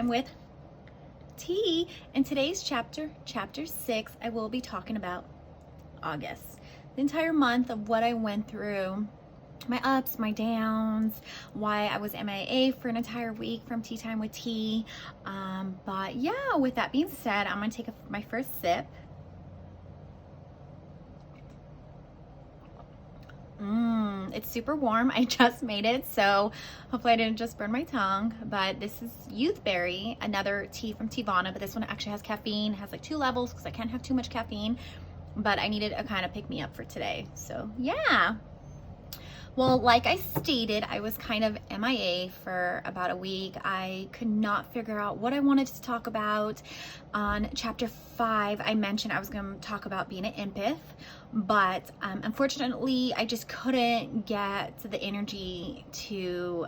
Time with T. In today's chapter 6, I will be talking about August, the entire month of what I went through, my ups, my downs, why I was MIA for an entire week from Tea Time with T. But yeah, with that being said, I'm gonna take my first sip. It's super warm. I just made it, so hopefully I didn't just burn my tongue. But this is Youthberry, another tea from Teavana, but this one actually has caffeine. It has like 2 levels because I can't have too much caffeine, but I needed a kind of pick me up for today. So yeah. Well, like I stated, I was kind of MIA for about a week. I could not figure out what I wanted to talk about. On chapter 5, I mentioned I was going to talk about being an empath, but unfortunately, I just couldn't get the energy to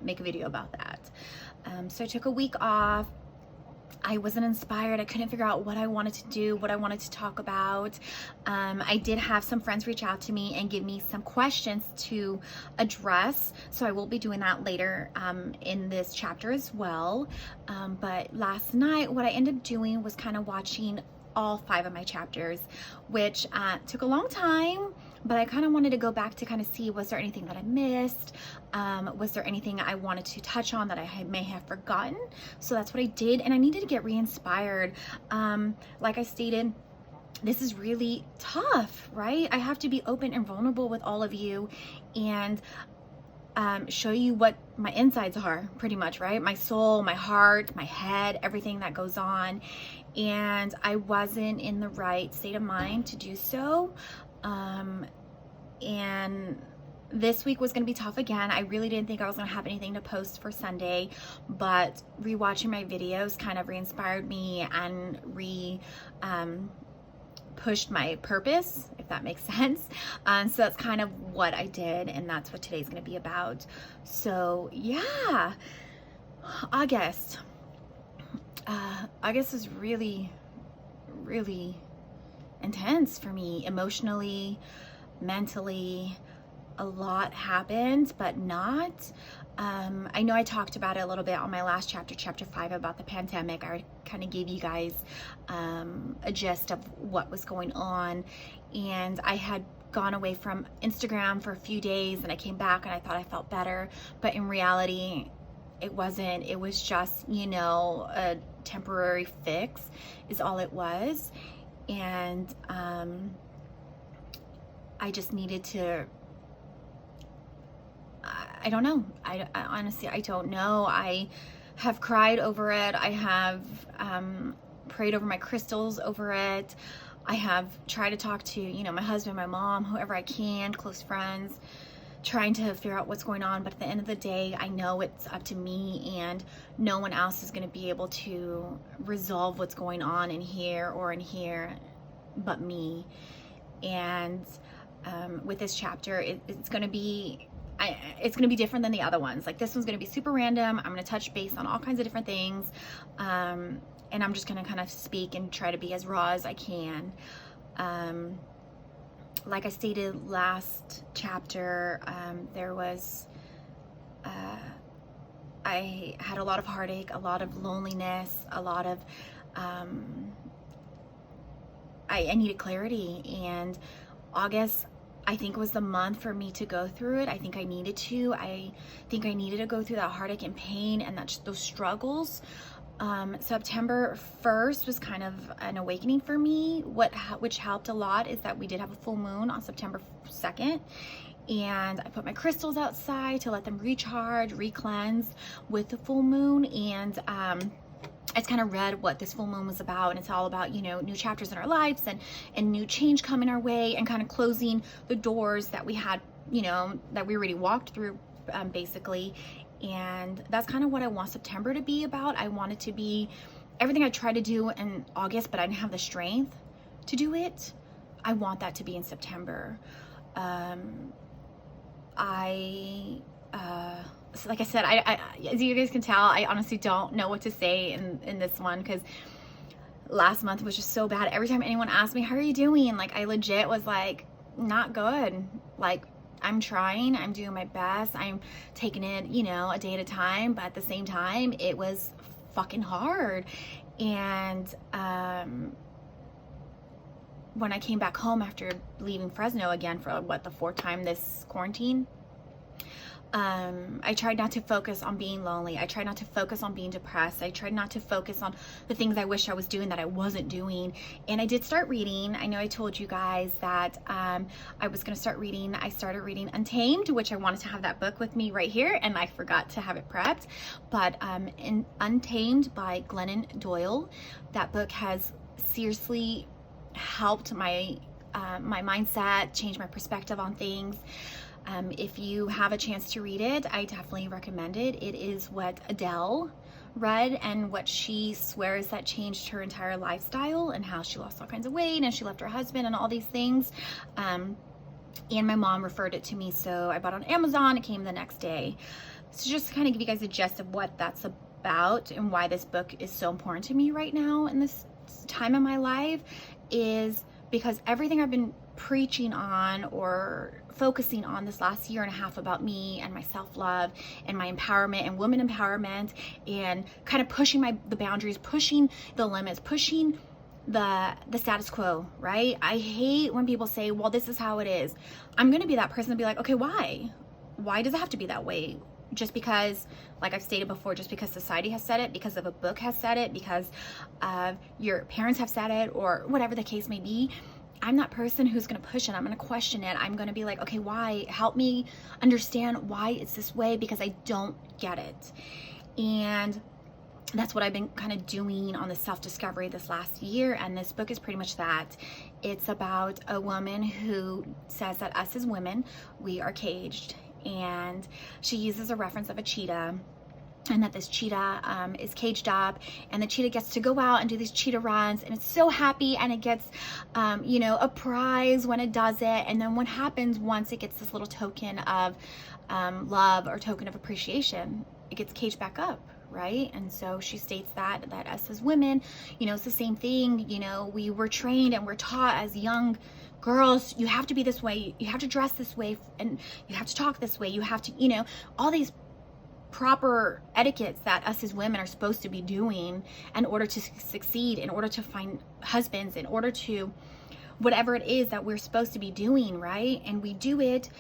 make a video about that. So I took a week off. I wasn't inspired. I couldn't figure out what I wanted to do, what I wanted to talk about. I did have some friends reach out to me and give me some questions to address. So I will be doing that later in this chapter as well. But last night, what I ended up doing was kind of watching all 5 of my chapters, which took a long time, but I kind of wanted to go back to kind of see, was there anything that I missed? Was there anything I wanted to touch on that I may have forgotten? So that's what I did, and I needed to get re-inspired. Like I stated, this is really tough, right? I have to be open and vulnerable with all of you and show you what my insides are, pretty much, right? My soul, my heart, my head, everything that goes on. And I wasn't in the right state of mind to do so. And this week was going to be tough again. I really didn't think I was going to have anything to post for Sunday, but rewatching my videos kind of re-inspired me and pushed my purpose, if that makes sense. So that's kind of what I did, and that's what today's going to be about. So yeah, August is really, really intense for me, emotionally, mentally. A lot happened, but not. I know I talked about it a little bit on my last chapter 5, about the pandemic. I kind of gave you guys a gist of what was going on, and I had gone away from Instagram for a few days, and I came back and I thought I felt better, but in reality it wasn't. It was just, a temporary fix is all it was. And I just needed to, I don't know. I honestly, I don't know. I have cried over it. I have prayed over my crystals over it. I have tried to talk to, my husband, my mom, whoever I can, close friends, trying to figure out what's going on. But at the end of the day, I know it's up to me, and no one else is going to be able to resolve what's going on in here or in here but me. And with this chapter, it's going to be different than the other ones. Like, this one's going to be super random. I'm going to touch base on all kinds of different things, and I'm just going to kind of speak and try to be as raw as I can. Like I stated last chapter, there was, I had a lot of heartache, a lot of loneliness, a lot of, I needed clarity, and August, I think, was the month for me to go through it. I think I needed to. I think I needed to go through that heartache and pain and those struggles. September 1st was kind of an awakening for me. Which helped a lot is that we did have a full moon on September 2nd, and I put my crystals outside to let them recharge, re-cleanse with the full moon. And I kind of read what this full moon was about, and it's all about, new chapters in our lives and new change coming our way, and kind of closing the doors that we had, that we already walked through, basically. And that's kind of what I want September to be about. I want it to be everything I tried to do in August, but I didn't have the strength to do it. I want that to be in September. So like I said, I as you guys can tell, I honestly don't know what to say in this one, because last month was just so bad. Every time anyone asked me, how are you doing? Like, I legit was like, not good. Like, I'm trying, I'm doing my best, I'm taking it, a day at a time, but at the same time, it was fucking hard. And when I came back home after leaving Fresno again for what, the fourth time this quarantine, I tried not to focus on being lonely. I tried not to focus on being depressed. I tried not to focus on the things I wish I was doing that I wasn't doing. And I did start reading. I know I told you guys that I was going to start reading. I started reading Untamed, which I wanted to have that book with me right here, and I forgot to have it prepped. But in Untamed by Glennon Doyle, that book has seriously helped my my mindset, change my perspective on things. If you have a chance to read it, I definitely recommend it. It is what Adele read and what she swears that changed her entire lifestyle, and how she lost all kinds of weight and she left her husband and all these things. And my mom referred it to me, so I bought it on Amazon. It came the next day. So just to kind of give you guys a gist of what that's about and why this book is so important to me right now in this time in my life, is because everything I've been preaching on or focusing on this last year and a half about me and my self-love and my empowerment and women empowerment, and kind of pushing the boundaries, pushing the limits, pushing the status quo, right? I hate when people say, well, this is how it is. I'm going to be that person to be like, okay, why does it have to be that way? Just because, like I've stated before, just because society has said it, because of a book has said it, because your parents have said it, or whatever the case may be. I'm that person who's going to push it. I'm going to question it. I'm going to be like, okay, why? Help me understand why it's this way, because I don't get it. And that's what I've been kind of doing on the self-discovery this last year. And this book is pretty much that. It's about a woman who says that us as women, we are caged. And she uses a reference of a cheetah, and that this cheetah is caged up, and the cheetah gets to go out and do these cheetah runs, and it's so happy, and it gets a prize when it does it. And then what happens once it gets this little token of love or token of appreciation? It gets caged back up, right? And so she states that us as women, it's the same thing. We were trained and we're taught as young girls, you have to be this way, you have to dress this way, and you have to talk this way, you have to, all these proper etiquettes that us as women are supposed to be doing in order to succeed, in order to find husbands, in order to whatever it is that we're supposed to be doing, right? And we do it,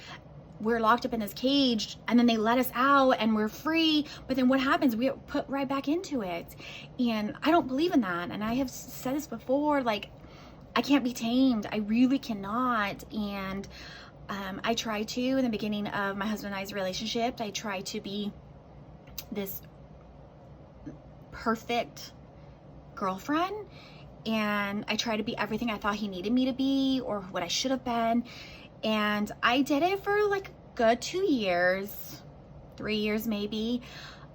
we're locked up in this cage, and then they let us out and we're free, but then what happens? We get put right back into it. And I don't believe in that. And I have said this before, like, I can't be tamed. I really cannot. And I try to, in the beginning of my husband and I's relationship, I try to be this perfect girlfriend, and I try to be everything I thought he needed me to be, or what I should have been. And I did it for like a good 2 years, 3 years maybe.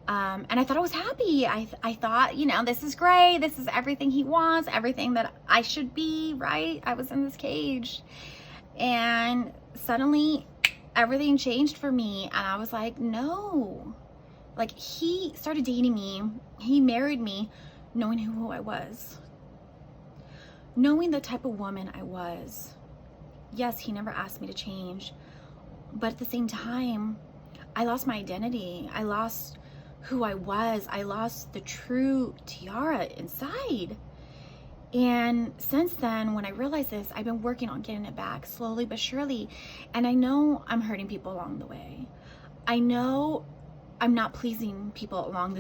And I thought I was happy. I thought, this is great. This is everything he wants, everything that I should be, right? I was in this cage. And suddenly everything changed for me. And I was like, no. Like, he started dating me. He married me knowing who I was. Knowing the type of woman I was. Yes, he never asked me to change. But at the same time, I lost my identity. I lost who I was. I lost the true Tiara inside. And since then, when I realized this, I've been working on getting it back slowly but surely. And I know I'm hurting people along the way. I know I'm not pleasing people along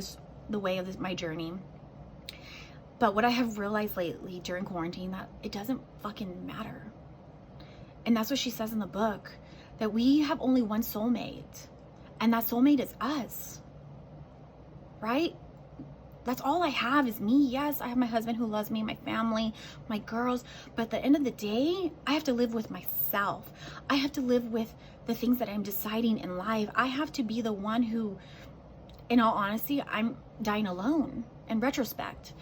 the way of my journey. But what I have realized lately during quarantine, that it doesn't fucking matter. And that's what she says in the book, that we have only one soulmate, and that soulmate is us, right? That's all I have is me. Yes, I have my husband who loves me, my family, my girls, but at the end of the day, I have to live with myself. I have to live with the things that I'm deciding in life. I have to be the one who, in all honesty, I'm dying alone in retrospect.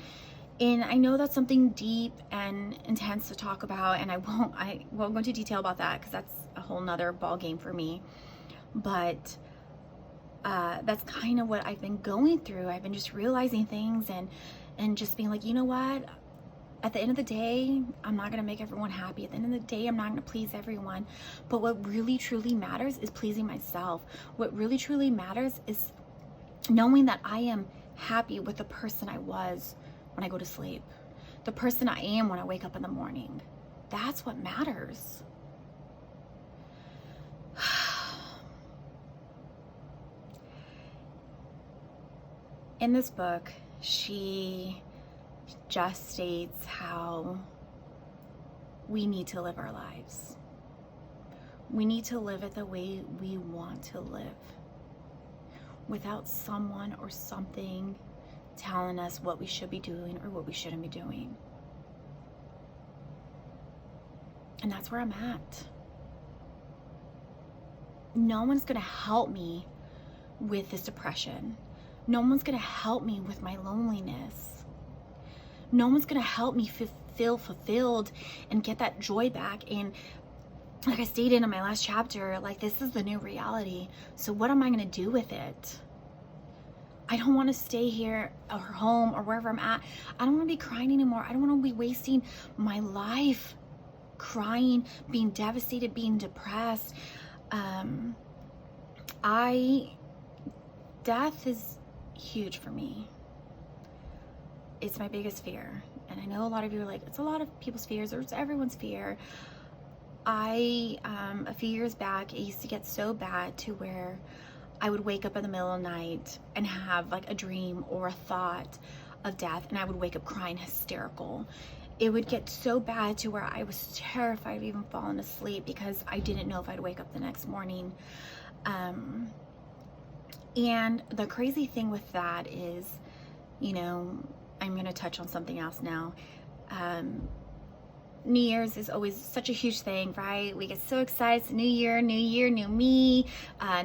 And I know that's something deep and intense to talk about, and I won't go into detail about that because that's a whole nother ball game for me. But that's kind of what I've been going through. I've been just realizing things and just being like, you know what? At the end of the day, I'm not going to make everyone happy. At the end of the day, I'm not going to please everyone. But what really, truly matters is pleasing myself. What really, truly matters is knowing that I am happy with the person I was when I go to sleep, the person I am when I wake up in the morning. That's what matters. In this book, she just states how we need to live our lives. We need to live it the way we want to live, without someone or something telling us what we should be doing or what we shouldn't be doing. And that's where I'm at. No one's gonna help me with this depression. No one's gonna help me with my loneliness. No one's gonna help me feel fulfilled and get that joy back. And like I stated in my last chapter, like, this is the new reality. So what am I gonna do with it? I don't want to stay here or home or wherever I'm at. I don't want to be crying anymore. I don't want to be wasting my life crying, being devastated, being depressed. Death is huge for me. It's my biggest fear. And I know a lot of you are like, it's a lot of people's fears, or it's everyone's fear. A few years back, it used to get so bad to where I would wake up in the middle of the night and have like a dream or a thought of death, and I would wake up crying hysterical. It would get so bad to where I was terrified of even falling asleep because I didn't know if I'd wake up the next morning. And the crazy thing with that is, you know, I'm going to touch on something else now. New Year's is always such a huge thing, right? We get so excited. It's new year, new me,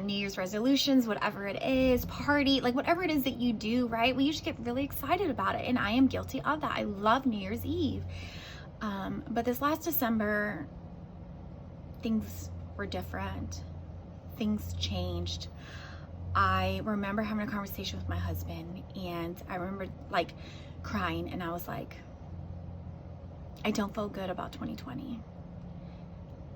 New Year's resolutions, whatever it is, party, like whatever it is that you do, right? We usually get really excited about it. And I am guilty of that. I love New Year's Eve. But this last December, things were different. Things changed. I remember having a conversation with my husband, and I remember like crying, and I was like, I don't feel good about 2020.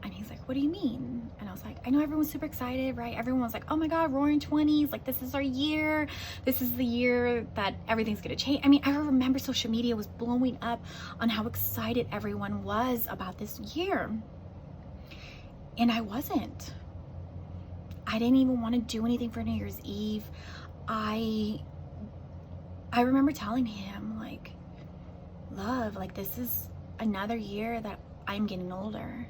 And he's like, what do you mean? And I was like, I know everyone's super excited, right? Everyone was like, oh my God, roaring 20s. Like, this is our year. This is the year that everything's going to change. I mean, I remember social media was blowing up on how excited everyone was about this year. And I wasn't. I didn't even want to do anything for New Year's Eve. I remember telling him, like, love, like, this is another year that I'm getting older.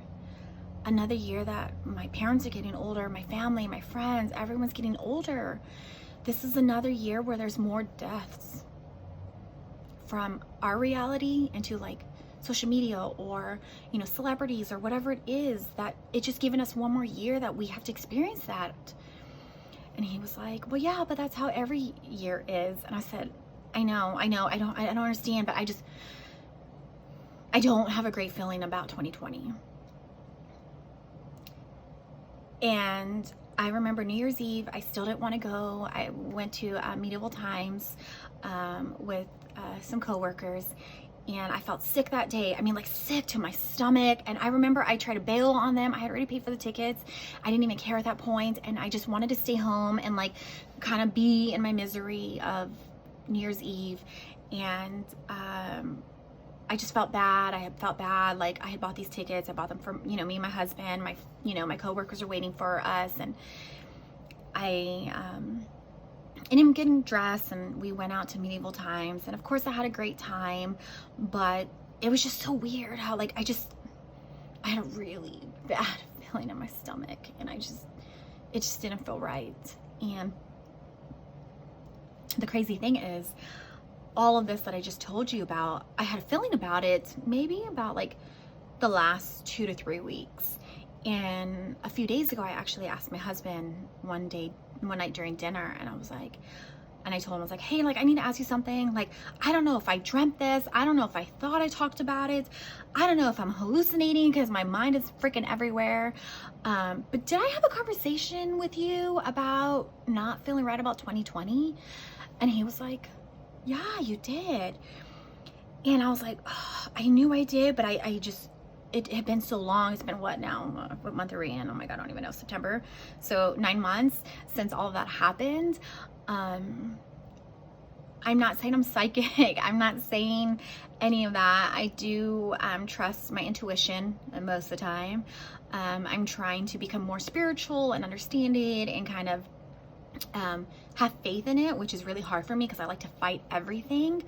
Another year that my parents are getting older, my family, my friends, everyone's getting older. This is another year where there's more deaths from our reality into like social media or, you know, celebrities or whatever it is, that it's just given us one more year that we have to experience that. And he was like, well, yeah, but that's how every year is. And I said, I know, I don't understand, but I don't have a great feeling about 2020. And I remember New Year's Eve, I still didn't want to go. I went to Medieval Times with some coworkers, and I felt sick that day. I mean, like, sick to my stomach. And I remember I tried to bail on them. I had already paid for the tickets. I didn't even care at that point, and I just wanted to stay home and like kind of be in my misery of New Year's Eve. And I just felt bad. I had felt bad. Like, I had bought these tickets. I bought them for, you know, me and my husband. My coworkers are waiting for us, and I ended up getting dressed, and we went out to Medieval Times. And of course, I had a great time, but it was just so weird how, like, I had a really bad feeling in my stomach, and it just didn't feel right. And the crazy thing is, all of this that I just told you about, I had a feeling about it maybe about like the last 2 to 3 weeks. And a few days ago, I actually asked my husband one night during dinner, and I was like, and I told him, I was like, hey, like, I need to ask you something. Like, I don't know if I dreamt this. I don't know if I thought I talked about it. I don't know if I'm hallucinating because my mind is freaking everywhere. But did I have a conversation with you about not feeling right about 2020? And he was like, yeah, you did. And I was like, oh, I knew I did, but it had been so long. It's been what now? What month are we in? Oh my God, I don't even know. September. So 9 months since all of that happened. I'm not saying I'm psychic. I'm not saying any of that. I do trust my intuition most of the time. I'm trying to become more spiritual and understand it and kind of have faith in it, which is really hard for me because I like to fight everything.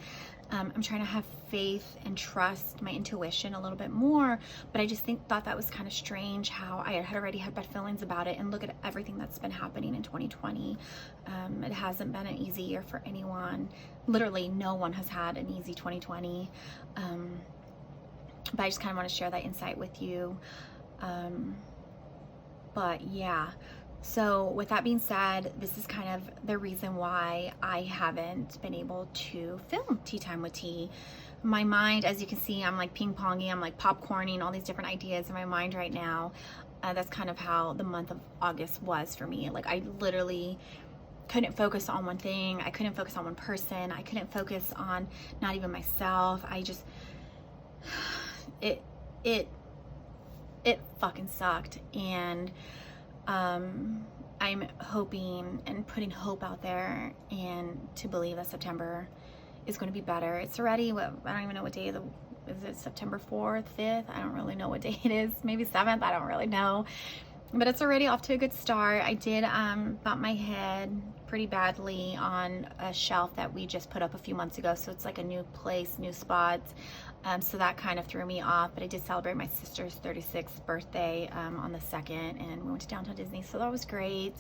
I'm trying to have faith and trust my intuition a little bit more, but I just thought that was kind of strange how I had already had bad feelings about it, and look at everything that's been happening in 2020. It hasn't been an easy year for anyone. Literally no one has had an easy 2020. But I just kind of want to share that insight with you. But yeah. So with that being said, this is kind of the reason why I haven't been able to film Tea Time with T. My mind, as you can see, I'm like ping-ponging, I'm like popcorning all these different ideas in my mind right now. That's kind of how the month of August was for me. Like I literally couldn't focus on one thing. I couldn't focus on one person. I couldn't focus on not even myself. I just, it fucking sucked. And I'm hoping and putting hope out there and to believe that September is going to be better. It's already, I don't even know what day is it September 4th, 5th? I don't really know what day it is. Maybe 7th, I don't really know. But it's already off to a good start. I did bump my head pretty badly on a shelf that we just put up a few months ago. So it's like a new place, new spots. So that kind of threw me off. But I did celebrate my sister's 36th birthday on the 2nd, and we went to Downtown Disney, so that was great.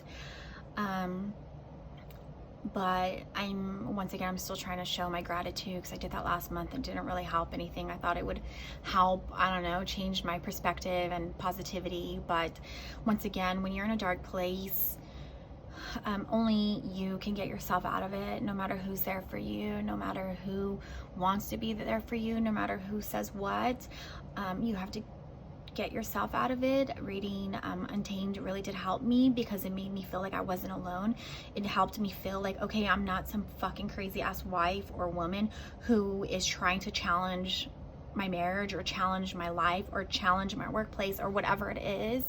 But once again, I'm still trying to show my gratitude because I did that last month and didn't really help anything. I thought it would help, I don't know, change my perspective and positivity. But once again, when you're in a dark place, only you can get yourself out of it, no matter who's there for you, no matter who wants to be there for you, no matter who says what. You have to get yourself out of it. Reading Untamed really did help me because it made me feel like I wasn't alone. It helped me feel like, okay, I'm not some fucking crazy ass wife or woman who is trying to challenge my marriage or challenge my life or challenge my workplace or whatever it is.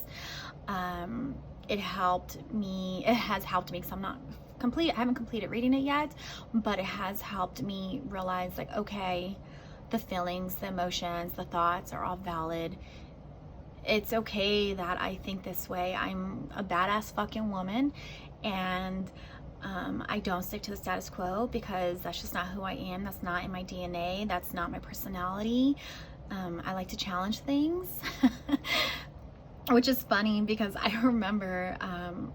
It has helped me because I haven't completed reading it yet, but it has helped me realize like, okay, the feelings, the emotions, the thoughts are all valid. It's okay that I think this way. I'm a badass fucking woman, and I don't stick to the status quo because that's just not who I am. That's not in my DNA. That's not my personality. I like to challenge things. Which is funny because I remember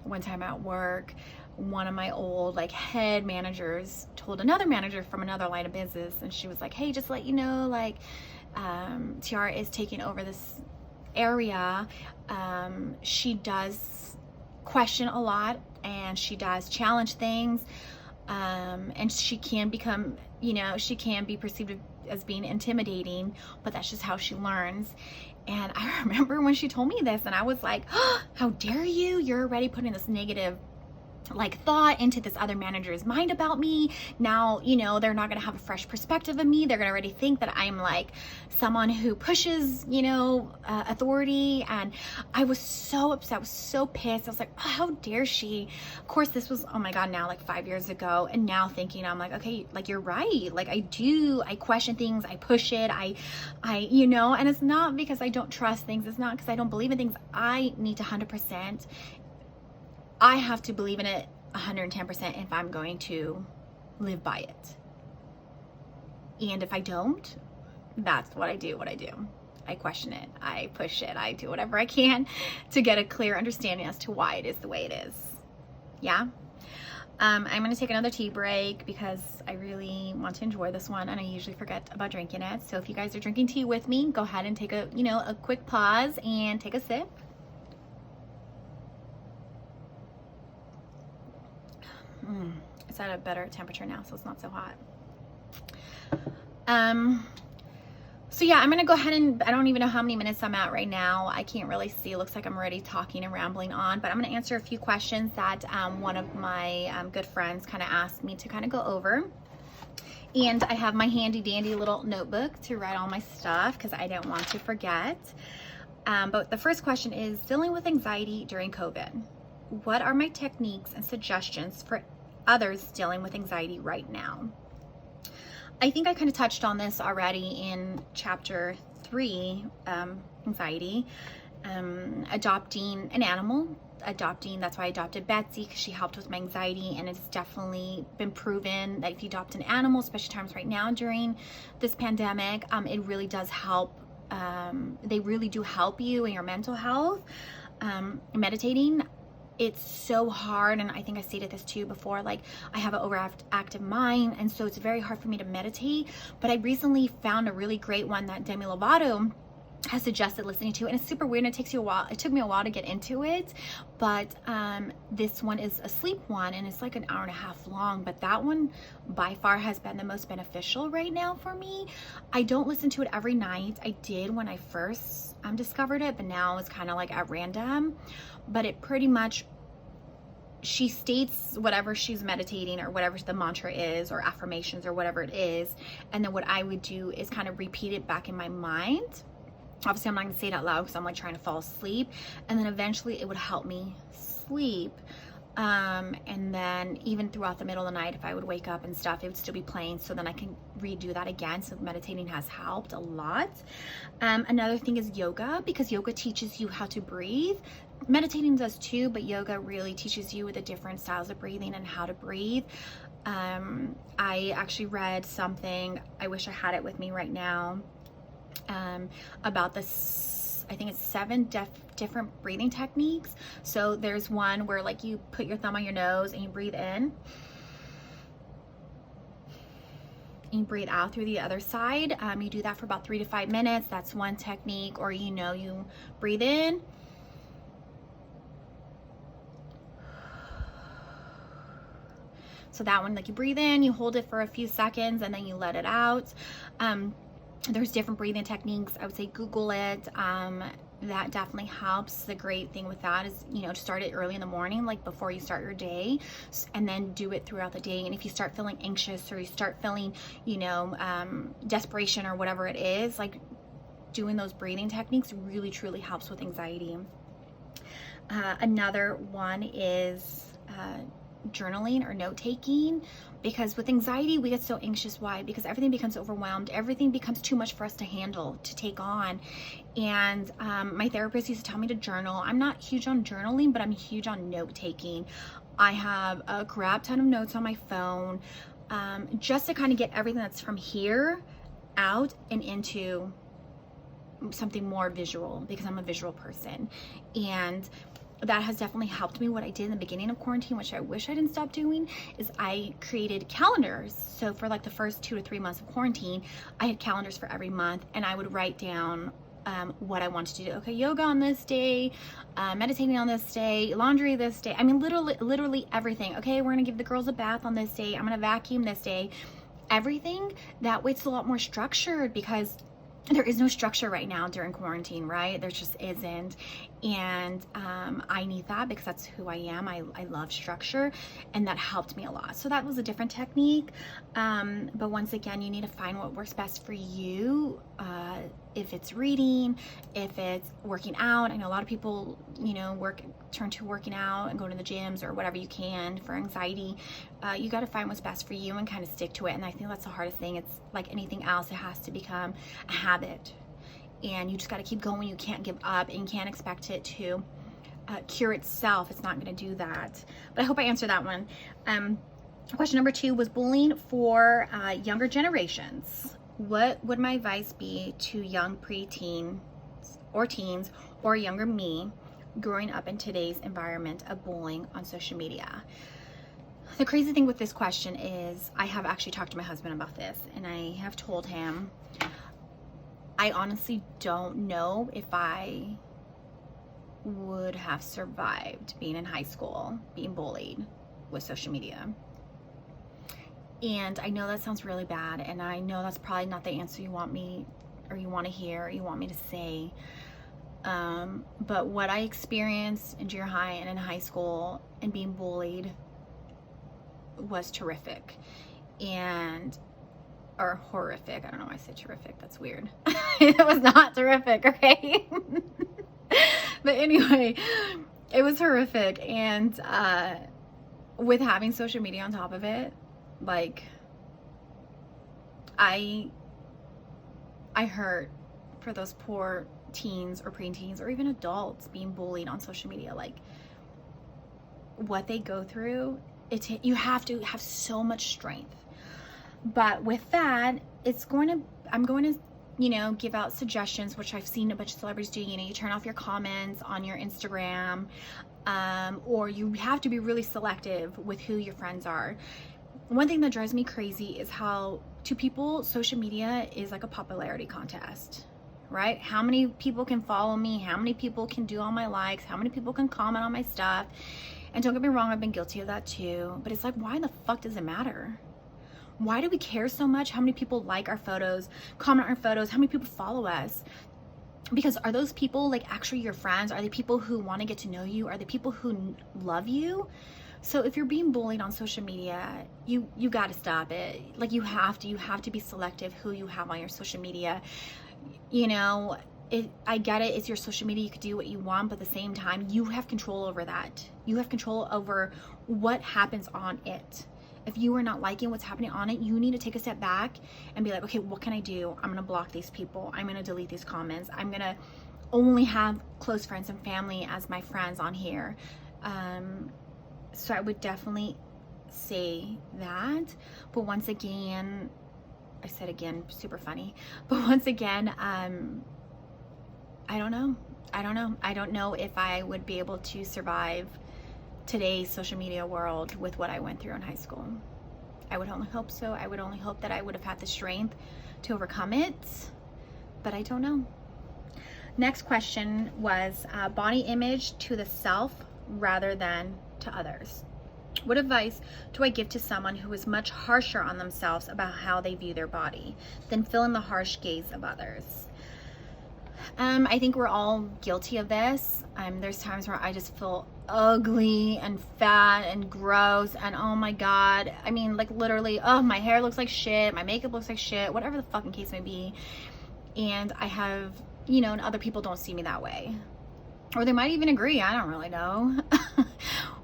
one time at work, one of my old like head managers told another manager from another line of business, and she was like, hey, just to let you know, like Tiara is taking over this area. She does question a lot and she does challenge things, and she can become, she can be perceived as being intimidating, but that's just how she learns. And I remember when she told me this, and I was like, oh, how dare you? You're already putting this negative like thought into this other manager's mind about me. Now, they're not going to have a fresh perspective of me. They're going to already think that I'm like someone who pushes, authority. And I was so upset. I was so pissed. I was like, oh, how dare she? Of course, this was, oh my God, now like 5 years ago. And now thinking, I'm like, okay, like you're right. Like I question things. I push it. I and it's not because I don't trust things. It's not because I don't believe in things. I need to 100%. I have to believe in it 110% if I'm going to live by it. And if I don't, that's what I do. I question it. I push it. I do whatever I can to get a clear understanding as to why it is the way it is. Yeah. I'm going to take another tea break because I really want to enjoy this one, and I usually forget about drinking it. So if you guys are drinking tea with me, go ahead and take a quick pause and take a sip. It's at a better temperature now, so it's not so hot. So yeah, I'm gonna go ahead and I don't even know how many minutes I'm at right now. I can't really see. It looks like I'm already talking and rambling on, but I'm gonna answer a few questions that one of my good friends kind of asked me to kind of go over. And I have my handy dandy little notebook to write all my stuff because I don't want to forget. But the first question is, dealing with anxiety during COVID. What are my techniques and suggestions for others dealing with anxiety right now? I think I kind of touched on this already in chapter 3, anxiety. Adopting an animal. That's why I adopted Betsy, because she helped with my anxiety, and it's definitely been proven that if you adopt an animal, especially times right now during this pandemic, it really does help. They really do help you in your mental health. Meditating, it's so hard, and I think I stated this too before, like I have an overactive mind, and so it's very hard for me to meditate. But I recently found a really great one that Demi Lovato has suggested listening to, and it's super weird, and it took me a while to get into it, but this one is a sleep one, and it's like an hour and a half long, but that one by far has been the most beneficial right now for me. I don't listen to it every night. I did when I first discovered it, but now it's kind of like at random. But it pretty much, she states whatever she's meditating or whatever the mantra is, or affirmations or whatever it is, and then what I would do is kind of repeat it back in my mind. Obviously, I'm not going to say it out loud because I'm like trying to fall asleep. And then eventually it would help me sleep. And then even throughout the middle of the night, if I would wake up and stuff, it would still be playing. So then I can redo that again. So meditating has helped a lot. Another thing is yoga, because yoga teaches you how to breathe. Meditating does too, but yoga really teaches you the different styles of breathing and how to breathe. I actually read something, I wish I had it with me right now, about this, I think it's 7 different breathing techniques. So there's one where like you put your thumb on your nose and you breathe in, and you breathe out through the other side. You do that for about 3 to 5 minutes. That's one technique. Or you breathe in, so that one, like you breathe in, you hold it for a few seconds, and then you let it out. There's different breathing techniques. I would say Google it. That definitely helps. The great thing with that is, to start it early in the morning, like before you start your day, and then do it throughout the day. And if you start feeling anxious, or you start feeling, desperation or whatever it is, like doing those breathing techniques really truly helps with anxiety. Another one is journaling or note taking, because with anxiety we get so anxious. Why? Because everything becomes overwhelmed, everything becomes too much for us to handle, to take on. And my therapist used to tell me to journal. I'm not huge on journaling, but I'm huge on note taking. I have a crap ton of notes on my phone, just to kind of get everything that's from here out and into something more visual, because I'm a visual person. And that has definitely helped me. What I did in the beginning of quarantine, which I wish I didn't stop doing, is I created calendars. So for like the first 2 to 3 months of quarantine, I had calendars for every month, and I would write down what I wanted to do. Okay, yoga on this day, meditating on this day, laundry this day. I mean, literally everything. Okay, we're gonna give the girls a bath on this day. I'm gonna vacuum this day. Everything. That way it's a lot more structured, because there is no structure right now during quarantine, right? There just isn't. And I need that, because that's who I am. I love structure, and that helped me a lot. So that was a different technique. But once again, you need to find what works best for you. If it's reading, if it's working out. I know a lot of people, turn to working out and go to the gyms or whatever you can for anxiety. You got to find what's best for you and kind of stick to it. And I think that's the hardest thing. It's like anything else, it has to become a habit, and you just got to keep going. You can't give up, and you can't expect it to cure itself. It's not going to do that. But I hope I answered that one. Question number 2 was bullying for younger generations. What would my advice be to young preteens or teens or younger me growing up in today's environment of bullying on social media? The crazy thing with this question is I have actually talked to my husband about this, and I have told him I honestly don't know if I would have survived being in high school, being bullied with social media. And I know that sounds really bad, and I know that's probably not the answer you want me, or you want to hear, or you want me to say. But what I experienced in junior high and in high school and being bullied was terrific, or horrific. I don't know why I said terrific. That's weird. It was not terrific, okay? But anyway, it was horrific. And with having social media on top of it, like, I hurt for those poor teens or preteens or even adults being bullied on social media. Like, what they go through, you have to have so much strength. But with that, I'm going to, you know, give out suggestions, which I've seen a bunch of celebrities do. You know, you turn off your comments on your Instagram, or you have to be really selective with who your friends are. One thing that drives me crazy is how, to people, social media is like a popularity contest, right? How many people can follow me? How many people can do all my likes? How many people can comment on my stuff? And don't get me wrong, I've been guilty of that too. But it's like, why the fuck does it matter? Why do we care so much how many people like our photos, comment on our photos, how many people follow us? Because are those people like actually your friends? Are they people who want to get to know you? Are they people who love you? So if you're being bullied on social media, you got to stop it. Like, you have to be selective who you have on your social media. You know, I get it, it's your social media, you could do what you want, but at the same time, you have control over that. You have control over what happens on it. If you are not liking what's happening on it, you need to take a step back and be like, okay, what can I do? I'm gonna block these people. I'm gonna delete these comments. I'm gonna only have close friends and family as my friends on here. So I would definitely say that. But once again, I said again, super funny. But once again, I don't know. I don't know if I would be able to survive today's social media world with what I went through in high school. I would only hope so. I would only hope that I would have had the strength to overcome it, but I don't know. Next question was body image to the self rather than to others. What advice do I give to someone who is much harsher on themselves about how they view their body than fill in the harsh gaze of others? I think we're all guilty of this. There's times where I just feel ugly and fat and gross and oh my god, I mean, like, literally, oh, my hair looks like shit, my makeup looks like shit, whatever the fucking case may be. And I have, you know, and other people don't see me that way, or they might even agree, I don't really know.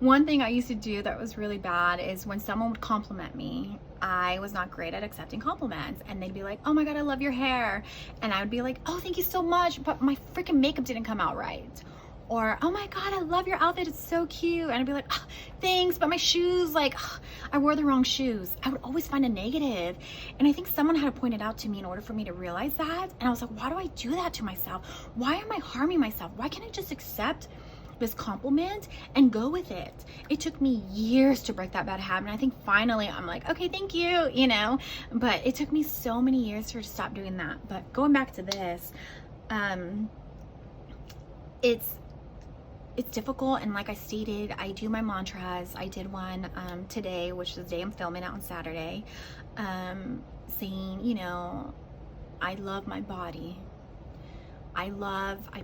One thing I used to do that was really bad is when someone would compliment me, I was not great at accepting compliments, and they'd be like, oh my god, I love your hair, and I would be like, oh, thank you so much, but my freaking makeup didn't come out right. Or, oh my god, I love your outfit, it's so cute. And I'd be like, oh, thanks, but my shoes, like, oh, I wore the wrong shoes. I would always find a negative. And I think someone had to point it out to me in order for me to realize that. And I was like, why do I do that to myself? Why am I harming myself? Why can't I just accept this compliment and go with it? It took me years to break that bad habit. And I think finally I'm like, okay, thank you, you know, but it took me so many years to stop doing that. But going back to this, it's difficult, and like I stated, I do my mantras. I did one today, which is the day I'm filming it on Saturday, saying, you know, I love my body. I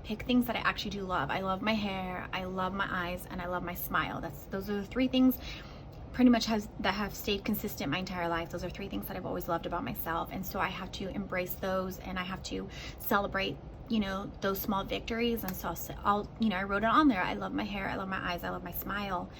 pick things that I actually do love. I love my hair, I love my eyes, and I love my smile. Those are the three things pretty much that have stayed consistent my entire life. Those are three things that I've always loved about myself, and so I have to embrace those, and I have to celebrate, you know, those small victories. And so I'll, you know, I wrote it on there. I love my hair, I love my eyes, I love my smile.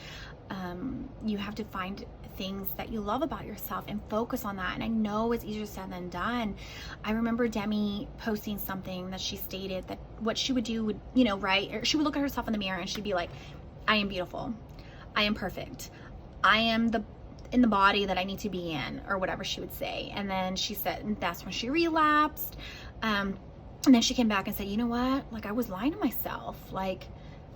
You have to find things that you love about yourself and focus on that. And I know it's easier said than done. I remember Demi posting something that she stated that what she would do would, you know, right, or she would look at herself in the mirror and she'd be like, I am beautiful, I am perfect, I am in the body that I need to be in, or whatever she would say. And then she said, and that's when she relapsed. And then she came back and said, you know what? Like, I was lying to myself. Like,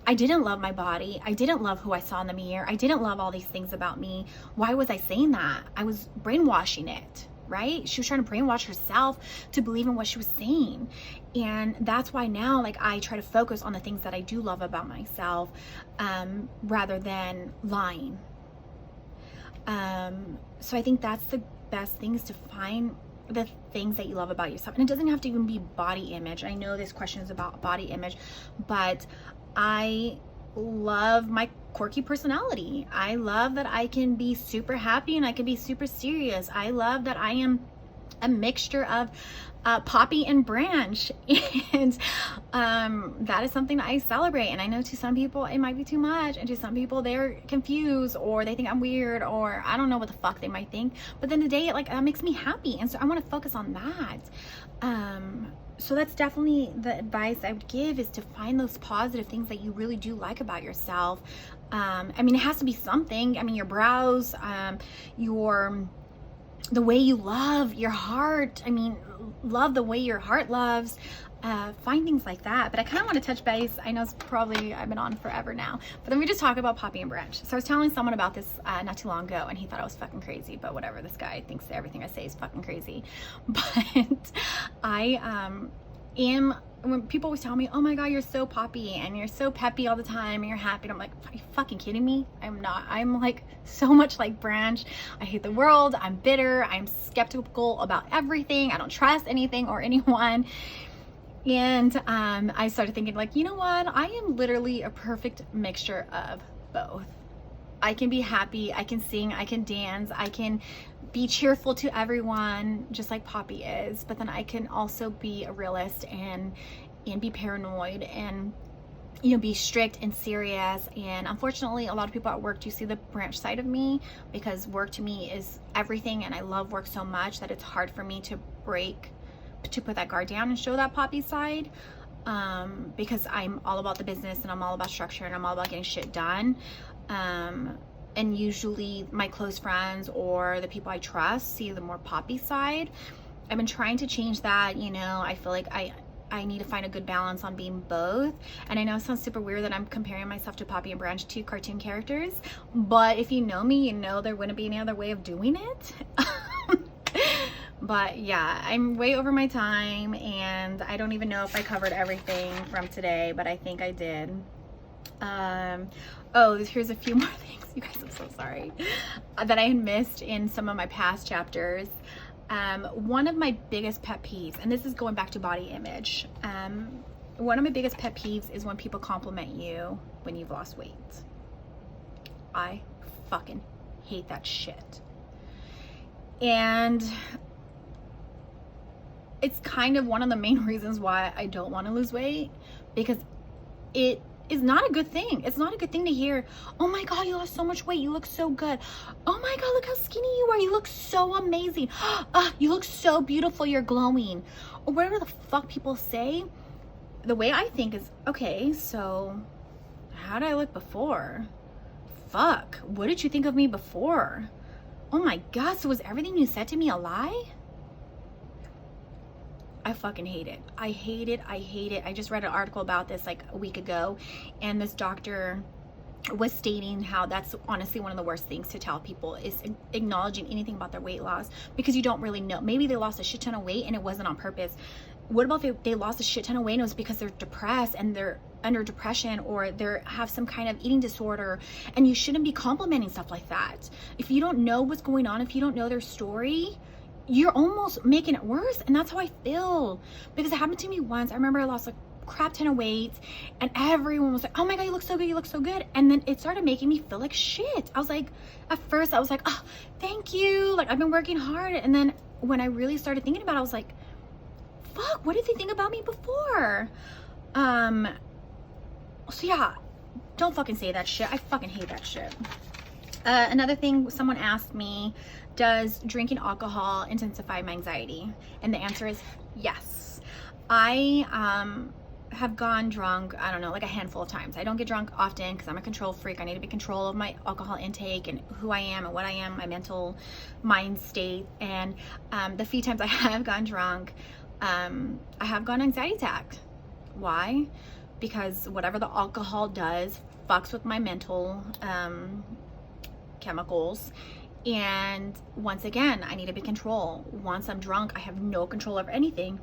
I didn't love my body. I didn't love who I saw in the mirror. I didn't love all these things about me. Why was I saying that? I was brainwashing it, right? She was trying to brainwash herself to believe in what she was saying. And that's why now, like, I try to focus on the things that I do love about myself, rather than lying. So I think that's the best thing, is to find the things that you love about yourself. And it doesn't have to even be body image. I know this question is about body image, but I love my quirky personality. I love that I can be super happy and I can be super serious. I love that I am a mixture of poppy and branch. And that is something that I celebrate. And I know to some people it might be too much, and to some people they're confused, or they think I'm weird, or I don't know what the fuck they might think. But then the day, like, that makes me happy, and so I want to focus on that. So that's definitely the advice I would give, is to find those positive things that you really do like about yourself. I mean, it has to be something. I mean, your brows, the way you love your heart. I mean, love the way your heart loves. Find things like that. But I kind of want to touch base. I know it's probably, I've been on forever now, but let me just talk about poppy and branch. So I was telling someone about this not too long ago, and he thought I was fucking crazy, but whatever. This guy thinks everything I say is fucking crazy. But I am, when people always tell me, oh my God, you're so poppy and you're so peppy all the time and you're happy, and I'm like, are you fucking kidding me? I'm not. I'm like so much like branch. I hate the world. I'm bitter. I'm skeptical about everything. I don't trust anything or anyone. And I started thinking, like, you know what? I am literally a perfect mixture of both. I can be happy, I can sing, I can dance, I can be cheerful to everyone, just like Poppy is, but then I can also be a realist and be paranoid, and, you know, be strict and serious. And unfortunately, a lot of people at work do see the branch side of me, because work to me is everything, and I love work so much that it's hard for me to put that guard down and show that Poppy side. Because I'm all about the business, and I'm all about structure, and I'm all about getting shit done. And usually my close friends or the people I trust see the more Poppy side. I've been trying to change that. You know, I feel like I need to find a good balance on being both. And I know it sounds super weird that I'm comparing myself to Poppy and Branch, two cartoon characters, but if you know me, you know there wouldn't be any other way of doing it. But yeah, I'm way over my time, and I don't even know if I covered everything from today, but I think I did. Oh, here's a few more things, you guys, I'm so sorry, that I had missed in some of my past chapters. One of my biggest pet peeves, and this is going back to body image, one of my biggest pet peeves is when people compliment you when you've lost weight. I fucking hate that shit. And it's kind of one of the main reasons why I don't want to lose weight, because it is not a good thing. It's not a good thing to hear, oh my God, you lost so much weight, you look so good. Oh my God, look how skinny you are, you look so amazing. You look so beautiful, you're glowing. Or whatever the fuck people say. The way I think is, okay, so how did I look before? Fuck, what did you think of me before? Oh my God, so was everything you said to me a lie? I fucking hate it. I hate it. I hate it. I just read an article about this like a week ago, and this doctor was stating how that's honestly one of the worst things to tell people, is acknowledging anything about their weight loss, because you don't really know. Maybe they lost a shit ton of weight and it wasn't on purpose. What about if they lost a shit ton of weight and it was because they're depressed and they're under depression, or they have some kind of eating disorder, and you shouldn't be complimenting stuff like that. If you don't know what's going on, if you don't know their story, you're almost making it worse. And that's how I feel, because it happened to me once. I remember I lost a crap ton of weight, and everyone was like, oh my God, you look so good, you look so good. And then it started making me feel like shit. I was like, at first I was like, oh, thank you, like I've been working hard. And then when I really started thinking about it, I was like, fuck, what did they think about me before? So yeah, don't fucking say that shit. I fucking hate that shit. Another thing, someone asked me, does drinking alcohol intensify my anxiety? And the answer is yes. I have gone drunk, I don't know, like a handful of times. I don't get drunk often because I'm a control freak. I need to be in control of my alcohol intake and who I am and what I am, my mental mind state. And the few times I have gone drunk, I have gone anxiety attack. Why? Because whatever the alcohol does fucks with my mental chemicals. And once again, I need to be in control. Once I'm drunk, I have no control over anything.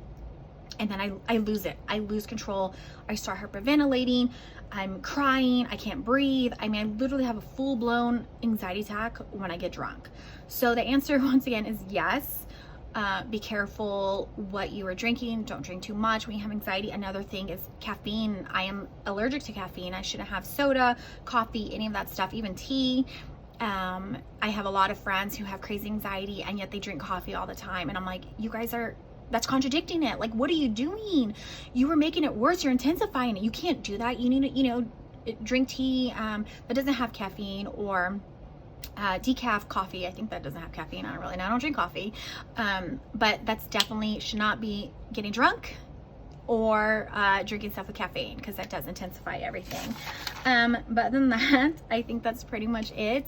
And then I lose it. I lose control. I start hyperventilating. I'm crying. I can't breathe. I mean, I literally have a full-blown anxiety attack when I get drunk. So the answer, once again, is yes. Be careful what you are drinking. Don't drink too much when you have anxiety. Another thing is caffeine. I am allergic to caffeine. I shouldn't have soda, coffee, any of that stuff, even tea. I have a lot of friends who have crazy anxiety and yet they drink coffee all the time. And I'm like, you guys that's contradicting it. Like, what are you doing? You were making it worse. You're intensifying it. You can't do that. You need to, drink tea that doesn't have caffeine, or decaf coffee. I think that doesn't have caffeine. I don't drink coffee. But that's definitely should not be getting drunk or drinking stuff with caffeine, because that does intensify everything. But other than that, I think that's pretty much it.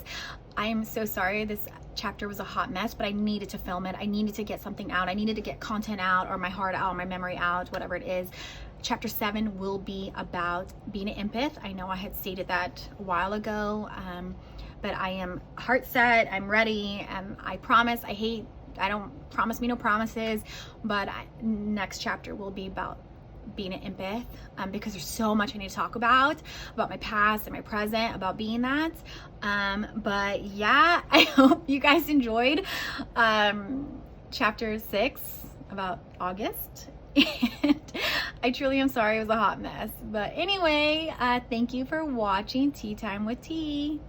I am so sorry this chapter was a hot mess, but I needed to film it. I needed to get something out. I needed to get content out, or my heart out, my memory out, whatever it is. Chapter 7 will be about being an empath. I know I had stated that a while ago, but I am heart set. I'm ready. I promise. I don't promise me no promises, but next chapter will be about being an empath, because there's so much I need to talk about my past and my present, about being that. But yeah, I hope you guys enjoyed chapter 6 about August. And I truly am sorry it was a hot mess. But anyway, thank you for watching Tea Time with Tea.